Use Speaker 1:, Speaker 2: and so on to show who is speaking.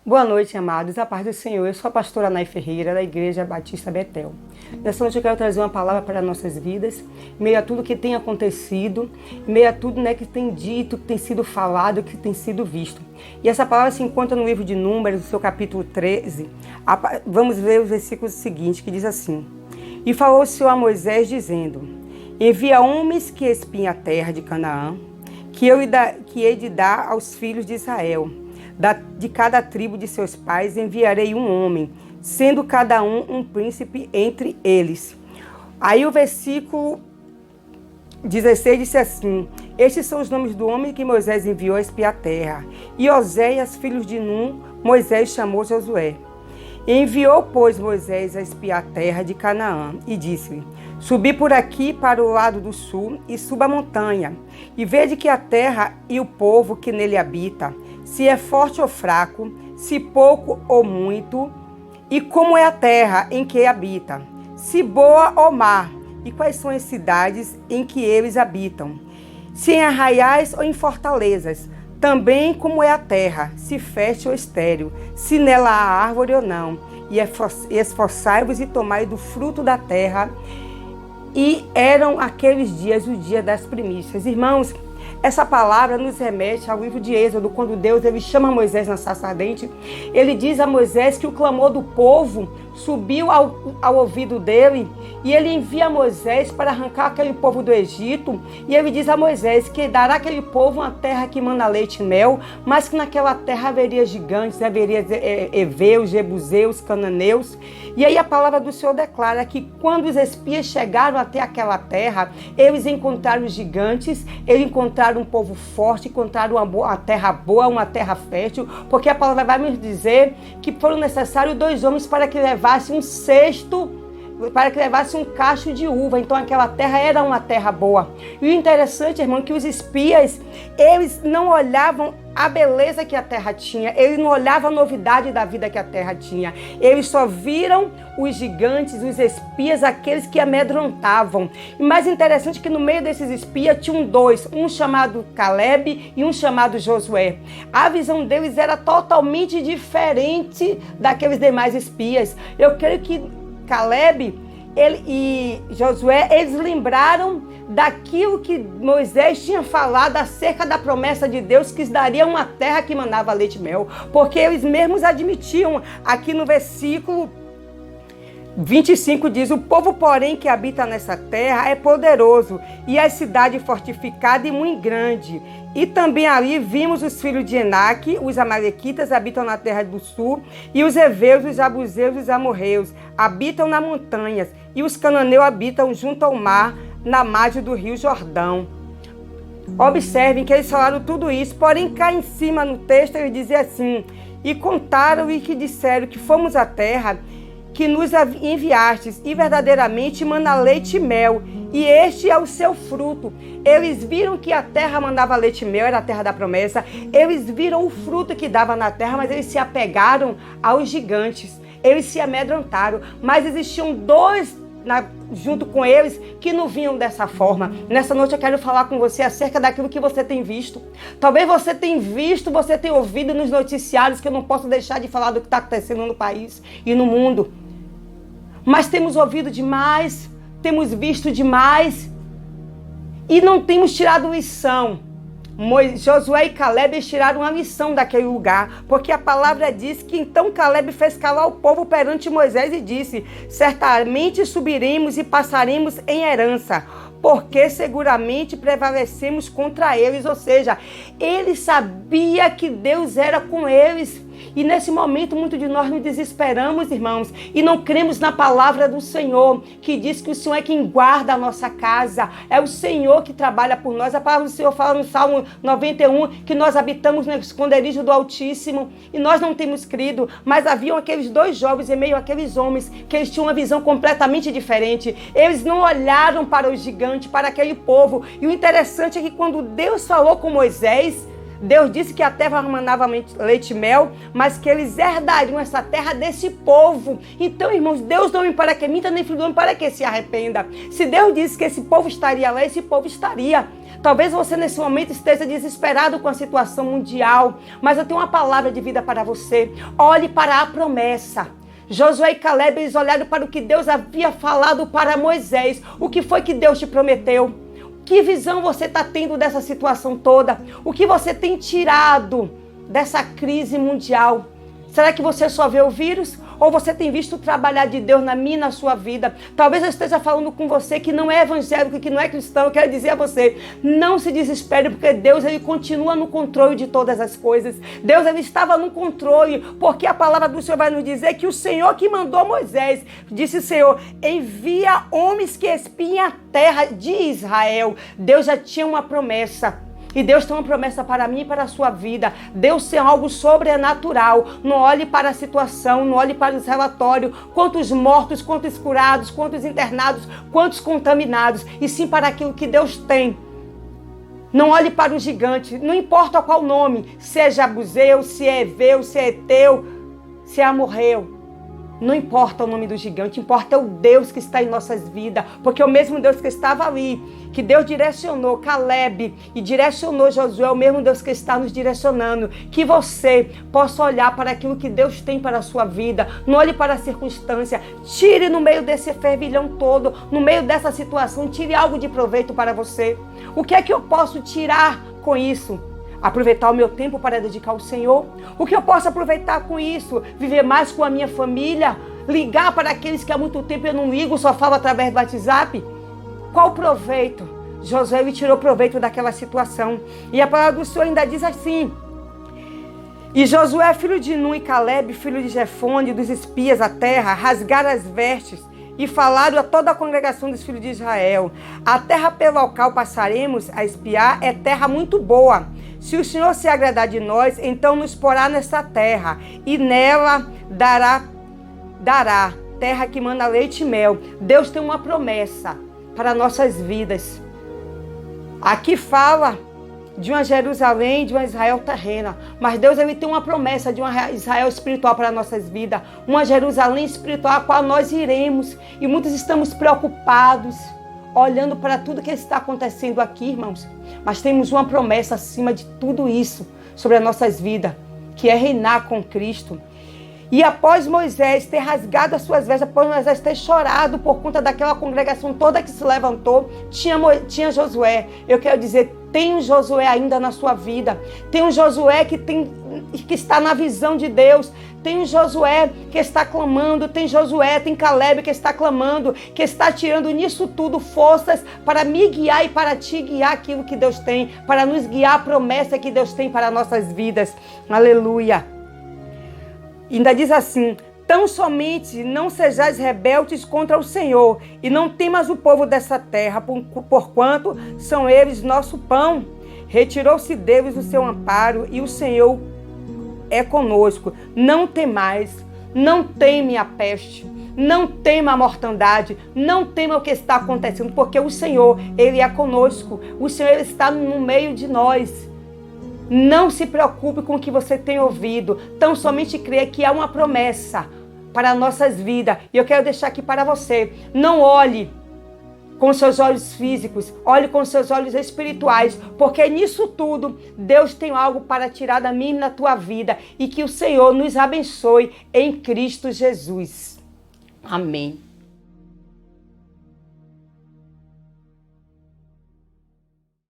Speaker 1: Boa noite, amados. A paz do Senhor. Eu sou a pastora Nay Ferreira, da Igreja Batista Betel. Nessa noite eu quero trazer uma palavra para nossas vidas, em meio a tudo que tem acontecido, em meio a tudo que tem dito, que tem sido falado, que tem sido visto. E essa palavra se encontra no livro de Números, no seu capítulo 13. Vamos ler os versículos seguintes, que diz assim: E falou o Senhor a Moisés, dizendo: Envia homens que espiem a terra de Canaã, que hei de dar aos filhos de Israel. De cada tribo de seus pais enviarei um homem, sendo cada um príncipe entre eles. Aí o versículo 16 disse assim: Estes são os nomes do homem que Moisés enviou a espiar a terra. E Oséias, filhos de Num, Moisés chamou Josué. E enviou, pois, Moisés a espiar a terra de Canaã, e disse-lhe: Subi por aqui para o lado do sul, e suba a montanha, e vede que a terra e o povo que nele habita, se é forte ou fraco, se pouco ou muito, e como é a terra em que habita, se boa ou má, e quais são as cidades em que eles habitam, se em arraiais ou em fortalezas, também como é a terra, se fértil ou estéril, se nela há árvore ou não, e esforçai-vos e tomai do fruto da terra. E eram aqueles dias o dia das primícias. Irmãos, essa palavra nos remete ao livro de Êxodo, quando Deus chama Moisés na sarça ardente. Ele diz a Moisés que o clamor do povo subiu ao ouvido dele, e ele envia Moisés para arrancar aquele povo do Egito, e ele diz a Moisés que dará aquele povo uma terra que mana leite e mel, mas que naquela terra haveria gigantes, haveria heveus, jebuseus, cananeus. E aí a palavra do Senhor declara que quando os espias chegaram até aquela terra, eles encontraram gigantes, eles encontraram um povo forte, encontraram uma terra boa, uma terra fértil, porque a palavra vai nos dizer que foram necessários 2 homens para que levasse um cesto, para que levasse um cacho de uva. Então aquela terra era uma terra boa. E o interessante, irmão, é que os espias, eles não olhavam a beleza que a terra tinha, eles não olhavam a novidade da vida que a terra tinha, eles só viram os gigantes, os espias, aqueles que amedrontavam. E mais interessante que no meio desses espias tinham 2, um chamado Caleb e um chamado Josué. A visão deles era totalmente diferente daqueles demais espias. Eu creio que Caleb e Josué, eles lembraram daquilo que Moisés tinha falado acerca da promessa de Deus, que daria uma terra que manava leite e mel, porque eles mesmos admitiam. Aqui no versículo 25 diz: O povo, porém, que habita nessa terra é poderoso, e a cidade fortificada e muito grande. E também ali vimos os filhos de Enaque, os amalequitas habitam na terra do sul, e os heveus, os abuseus, os amorreus habitam nas montanhas, e os cananeus habitam junto ao mar, na margem do rio Jordão. Observem que eles falaram tudo isso, porém cá em cima no texto ele dizia assim: E contaram e que disseram que fomos à terra que nos enviastes, e verdadeiramente mana leite e mel, e este é o seu fruto. Eles viram que a terra mandava leite e mel, era a terra da promessa. Eles viram o fruto que dava na terra, mas eles se apegaram aos gigantes, eles se amedrontaram. Mas existiam 2 junto com eles que não vinham dessa forma. Nessa noite eu quero falar com você acerca daquilo que você tem visto. Talvez você tenha visto, você tenha ouvido nos noticiários, que eu não posso deixar de falar do que está acontecendo no país e no mundo. Mas temos ouvido demais, temos visto demais e não temos tirado lição. Josué e Caleb tiraram a lição daquele lugar, porque a palavra diz que então Caleb fez calar o povo perante Moisés e disse: Certamente subiremos e passaremos em herança, porque seguramente prevalecemos contra eles. Ou seja, ele sabia que Deus era com eles. E nesse momento, muitos de nós nos desesperamos, irmãos, e não cremos na palavra do Senhor, que diz que o Senhor é quem guarda a nossa casa, é o Senhor que trabalha por nós. A palavra do Senhor fala no Salmo 91 que nós habitamos no esconderijo do Altíssimo, e nós não temos crido. Mas haviam aqueles 2 jovens em meio àqueles homens, que eles tinham uma visão completamente diferente. Eles não olharam para o gigante, para aquele povo. E o interessante é que quando Deus falou com Moisés, Deus disse que a terra manava leite e mel, mas que eles herdariam essa terra desse povo. Então, irmãos, Deus não me para que minta, nem filho do homem para que se arrependa. Se Deus disse que esse povo estaria lá, esse povo estaria. Talvez você nesse momento esteja desesperado com a situação mundial, mas eu tenho uma palavra de vida para você. Olhe para a promessa. Josué e Caleb, eles olharam para o que Deus havia falado para Moisés. O que foi que Deus te prometeu? Que visão você está tendo dessa situação toda? O que você tem tirado dessa crise mundial? Será que você só vê o vírus? Ou você tem visto o trabalhar de Deus na minha e na sua vida? Talvez eu esteja falando com você que não é evangélico, que não é cristão. Eu quero dizer a você, não se desespere, porque Deus, ele continua no controle de todas as coisas. Deus, ele estava no controle, porque a palavra do Senhor vai nos dizer que o Senhor que mandou Moisés, disse o Senhor, envia homens que espiem a terra de Israel. Deus já tinha uma promessa. E Deus tem uma promessa para mim e para a sua vida. Deus tem algo sobrenatural. Não olhe para a situação, não olhe para os relatórios. Quantos mortos, quantos curados, quantos internados, quantos contaminados. E sim para aquilo que Deus tem. Não olhe para o gigante. Não importa qual nome. Se é Jabuseu, se é Eveu, se é Eteu, se é Amorreu. Não importa o nome do gigante, importa o Deus que está em nossas vidas, porque o mesmo Deus que estava ali, que Deus direcionou Caleb e direcionou Josué, o mesmo Deus que está nos direcionando, que você possa olhar para aquilo que Deus tem para a sua vida, não olhe para a circunstância, tire no meio desse fervilhão todo, no meio dessa situação, tire algo de proveito para você. O que é que eu posso tirar com isso? Aproveitar o meu tempo para dedicar ao Senhor. O que eu posso aproveitar com isso? Viver mais com a minha família? Ligar para aqueles que há muito tempo eu não ligo, só falo através do WhatsApp? Qual o proveito? Josué tirou proveito daquela situação. E a palavra do Senhor ainda diz assim: e Josué, filho de Nun, e Caleb, filho de Jefone, dos espias da terra, rasgaram as vestes e falaram a toda a congregação dos filhos de Israel: a terra pela qual passaremos a espiar é terra muito boa. Se o Senhor se agradar de nós, então nos porá nessa terra, e nela dará terra que manda leite e mel. Deus tem uma promessa para nossas vidas. Aqui fala de uma Jerusalém, de uma Israel terrena, mas Deus, ele tem uma promessa de uma Israel espiritual para nossas vidas, uma Jerusalém espiritual a qual nós iremos, e muitos estamos preocupados, olhando para tudo que está acontecendo aqui, irmãos, mas temos uma promessa acima de tudo isso, sobre as nossas vidas, que é reinar com Cristo. E após Moisés ter rasgado as suas vestes, após Moisés ter chorado por conta daquela congregação toda que se levantou, tinha Josué. Eu quero dizer, tem um Josué ainda na sua vida. Tem um Josué que está na visão de Deus. Tem um Josué que está clamando. Tem Josué, tem Caleb que está clamando, que está tirando nisso tudo forças para me guiar e para te guiar aquilo que Deus tem, para nos guiar a promessa que Deus tem para nossas vidas. Aleluia. Ainda diz assim: tão somente não sejais rebeldes contra o Senhor, e não temas o povo dessa terra, porquanto são eles nosso pão. Retirou-se deles o seu amparo, e o Senhor é conosco. Não temais, não teme a peste, não tema a mortandade, não tema o que está acontecendo, porque o Senhor, ele é conosco. O Senhor, ele está no meio de nós. Não se preocupe com o que você tem ouvido, tão somente creia que há uma promessa para nossas vidas. E eu quero deixar aqui para você: não olhe com seus olhos físicos, olhe com seus olhos espirituais, porque nisso tudo Deus tem algo para tirar da minha e da tua vida, e que o Senhor nos abençoe em Cristo Jesus. Amém.